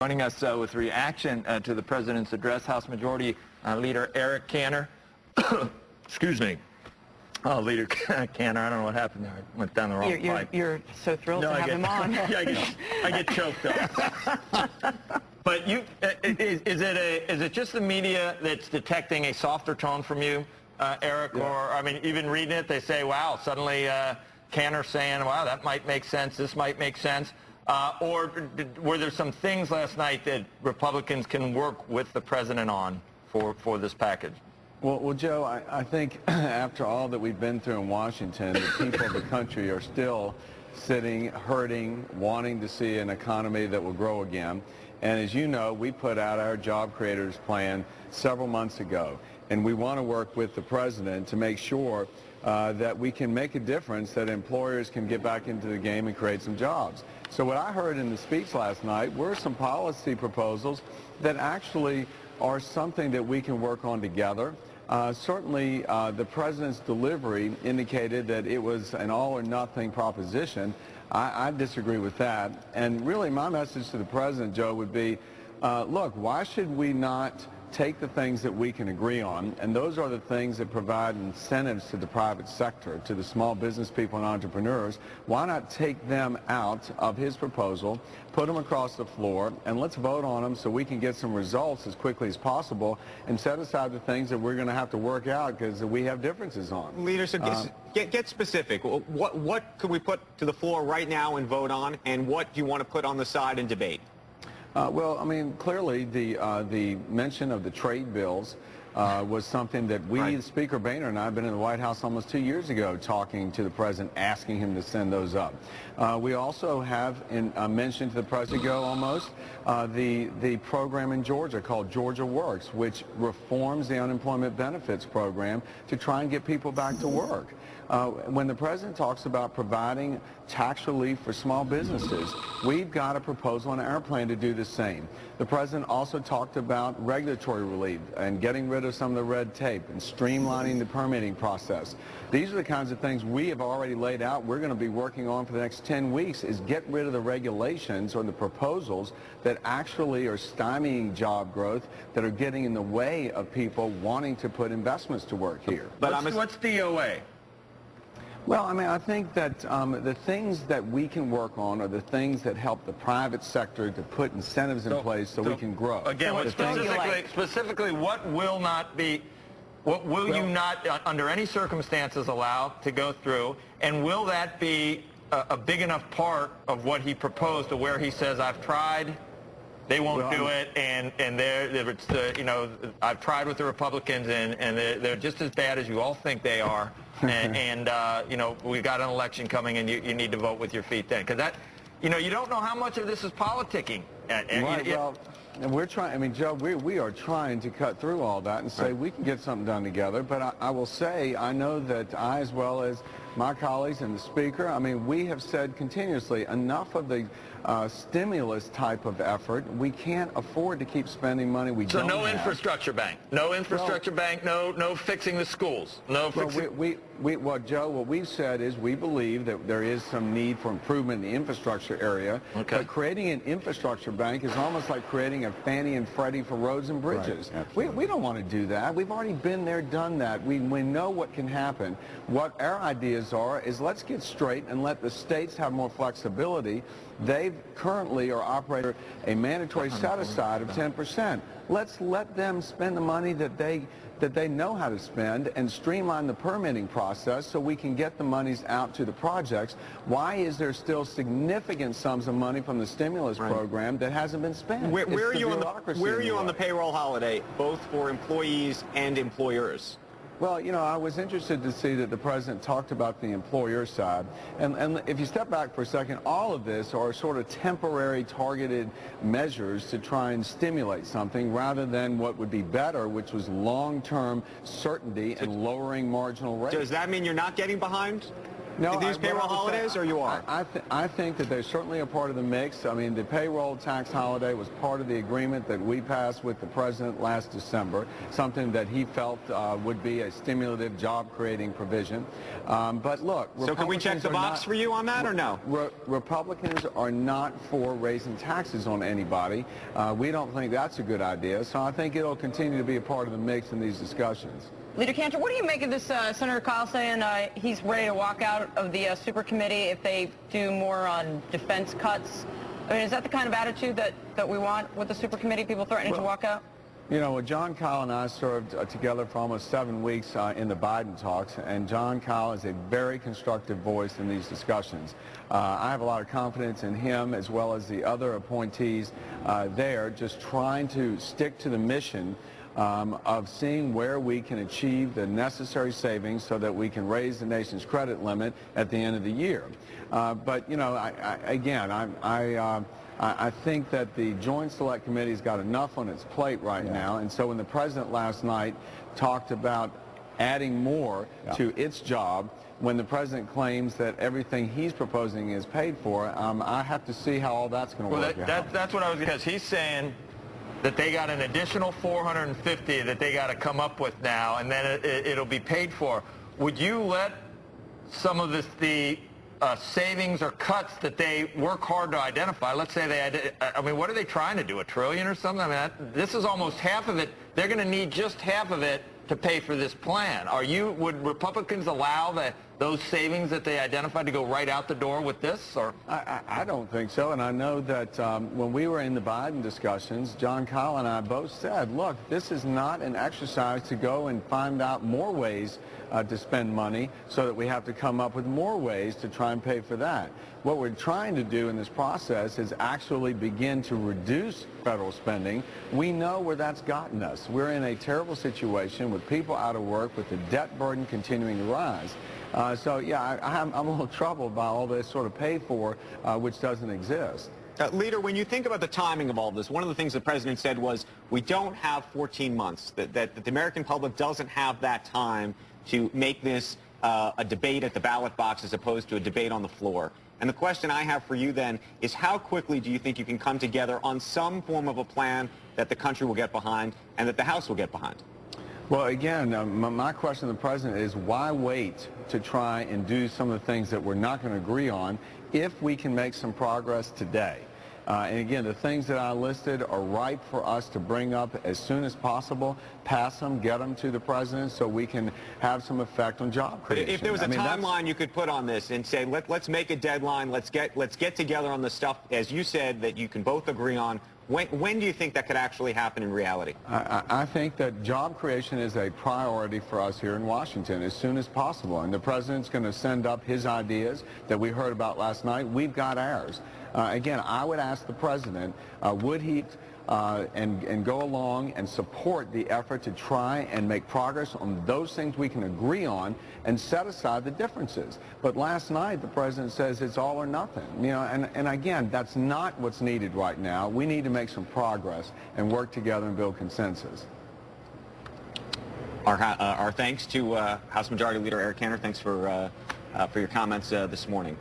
Joining us with reaction to the President's address, House Majority Leader Eric Cantor. Excuse me. Oh, Leader Cantor, I don't know what happened there. I went down the wrong pipe. You're so thrilled to have him on. Yeah, I get choked up. But is it just the media that's detecting a softer tone from you, Eric? Yeah. Or, I mean, even reading it, they say, wow, suddenly Cantor saying, wow, that might make sense, this might make sense. Or were there some things last night that Republicans can work with the president on for this package? Well, Joe, I think after all that we've been through in Washington, the people of the country are still sitting, hurting, wanting to see an economy that will grow again. And as you know, we put out our Job Creators Plan several months ago. And we want to work with the president to make sure that we can make a difference, that employers can get back into the game and create some jobs. So what I heard in the speech last night were some policy proposals that actually are something that we can work on together. Certainly, the president's delivery indicated that it was an all-or-nothing proposition. I disagree with that. And really, my message to the president, Joe, would be, look, why should we not take the things that we can agree on, and those are the things that provide incentives to the private sector, to the small business people and entrepreneurs. Why not take them out of his proposal, put them across the floor, and let's vote on them so we can get some results as quickly as possible and set aside the things that we're going to have to work out because we have differences on. Leader, so get specific. What could we put to the floor right now and vote on, and what do you want to put on the side and debate? Well, I mean, clearly the mention of the trade bills was something that we, right. Speaker Boehner and I have been in the White House almost 2 years ago talking to the president, asking him to send those up. We also have mentioned to the president ago almost the program in Georgia called Georgia Works, which reforms the unemployment benefits program to try and get people back to work. When the president talks about providing tax relief for small businesses, we've got a proposal in our plan to do the same. The president also talked about regulatory relief and getting rid of some of the red tape and streamlining the permitting process. These are the kinds of things we have already laid out. We're going to be working on for the next 10 weeks is get rid of the regulations or the proposals that actually are stymieing job growth, that are getting in the way of people wanting to put investments to work here. But what's DOA? Well, I mean, I think that the things that we can work on are the things that help the private sector to put incentives in place so we can grow. Again, specifically, what will not be, what will you not, under any circumstances, allow to go through, and will that be a big enough part of what he proposed to where he says, I've tried, they won't do it, and you know, I've tried with the Republicans, and they're just as bad as you all think they are, and you know, we've got an election coming, and you need to vote with your feet then, because that, you know, you don't know how much of this is politicking. Right, well, and we're trying, I mean, Joe, we are trying to cut through all that and say we can get something done together, but I will say, I know that I, as well as my colleagues and the Speaker, I mean, we have said continuously, enough of the stimulus type of effort. We can't afford to keep spending money we don't have. So no infrastructure bank, no infrastructure bank, no fixing the schools, no fixing... Well, Joe, what we've said is we believe that there is some need for improvement in the infrastructure area, but creating an infrastructure bank is almost like creating a Fannie and Freddie for roads and bridges. Right, we don't want to do that. We've already been there, done that. We know what can happen. What our ideas are is let's get straight and let the states have more flexibility. They currently are operating a mandatory set-aside of 10%. Let's let them spend the money that they know how to spend and streamline the permitting process so we can get the monies out to the projects. Why is there still significant sums of money from the stimulus program that hasn't been spent? Where are you on the payroll holiday, both for employees and employers? Well, you know, I was interested to see that the president talked about the employer side. And if you step back for a second, all of this are sort of temporary targeted measures to try and stimulate something rather than what would be better, which was long-term certainty and lowering marginal rates. Does that mean you're not getting behind these payroll holidays, or you are? I think that they're certainly a part of the mix. I mean, the payroll tax holiday was part of the agreement that we passed with the president last December, something that he felt would be a stimulative, job-creating provision. But look, so can we check the box for you on that, or no? Republicans are not for raising taxes on anybody. We don't think that's a good idea. So I think it'll continue to be a part of the mix in these discussions. Leader Cantor, what do you make of this Senator Kyle saying he's ready to walk out of the super committee if they do more on defense cuts? I mean, is that the kind of attitude that we want with the super committee, people threatening to walk out? You know, John Kyle and I served together for almost 7 weeks in the Biden talks, and John Kyle is a very constructive voice in these discussions. I have a lot of confidence in him as well as the other appointees there, just trying to stick to the mission of seeing where we can achieve the necessary savings so that we can raise the nation's credit limit at the end of the year. But, you know, I think that the Joint Select Committee's got enough on its plate right now, and so when the president last night talked about adding more to its job, when the president claims that everything he's proposing is paid for, I have to see how all that's going to work out. That's what I was, because he's saying that they got an additional $450 that they got to come up with now, and then it'll be paid for. Would you let some of the savings or cuts that they work hard to identify, let's say I mean, what are they trying to do, $1 trillion or something? I mean, this is almost half of it. They're going to need just half of it to pay for this plan. Would Republicans allow those savings that they identified to go right out the door with this? Or I don't think so, and I know that when we were in the Biden discussions, John Kyle and I both said, look, this is not an exercise to go and find out more ways to spend money so that we have to come up with more ways to try and pay for that. What we're trying to do in this process is actually begin to reduce federal spending. We know where that's gotten us. We're in a terrible situation with people out of work, with the debt burden continuing to rise. So, yeah, I'm a little troubled by all this sort of pay for, which doesn't exist. Leader, when you think about the timing of all this, one of the things the president said was we don't have 14 months, that the American public doesn't have that time to make this a debate at the ballot box as opposed to a debate on the floor. And the question I have for you then is how quickly do you think you can come together on some form of a plan that the country will get behind and that the House will get behind? Well, again, my question to the president is why wait to try and do some of the things that we're not going to agree on if we can make some progress today? And again, the things that I listed are ripe for us to bring up as soon as possible, pass them, get them to the president so we can have some effect on job creation. If there was a timeline you could put on this and say, let's make a deadline, let's get together on the stuff, as you said, that you can both agree on, when do you think that could actually happen in reality? I think that job creation is a priority for us here in Washington as soon as possible. And the president's going to send up his ideas that we heard about last night. We've got ours. Again, I would ask the president, would he and go along and support the effort to try and make progress on those things we can agree on and set aside the differences. But last night the president says it's all or nothing. You know, and again, that's not what's needed right now. We need to make some progress and work together and build consensus. Our thanks to House Majority Leader Eric Cantor. Thanks for your comments this morning.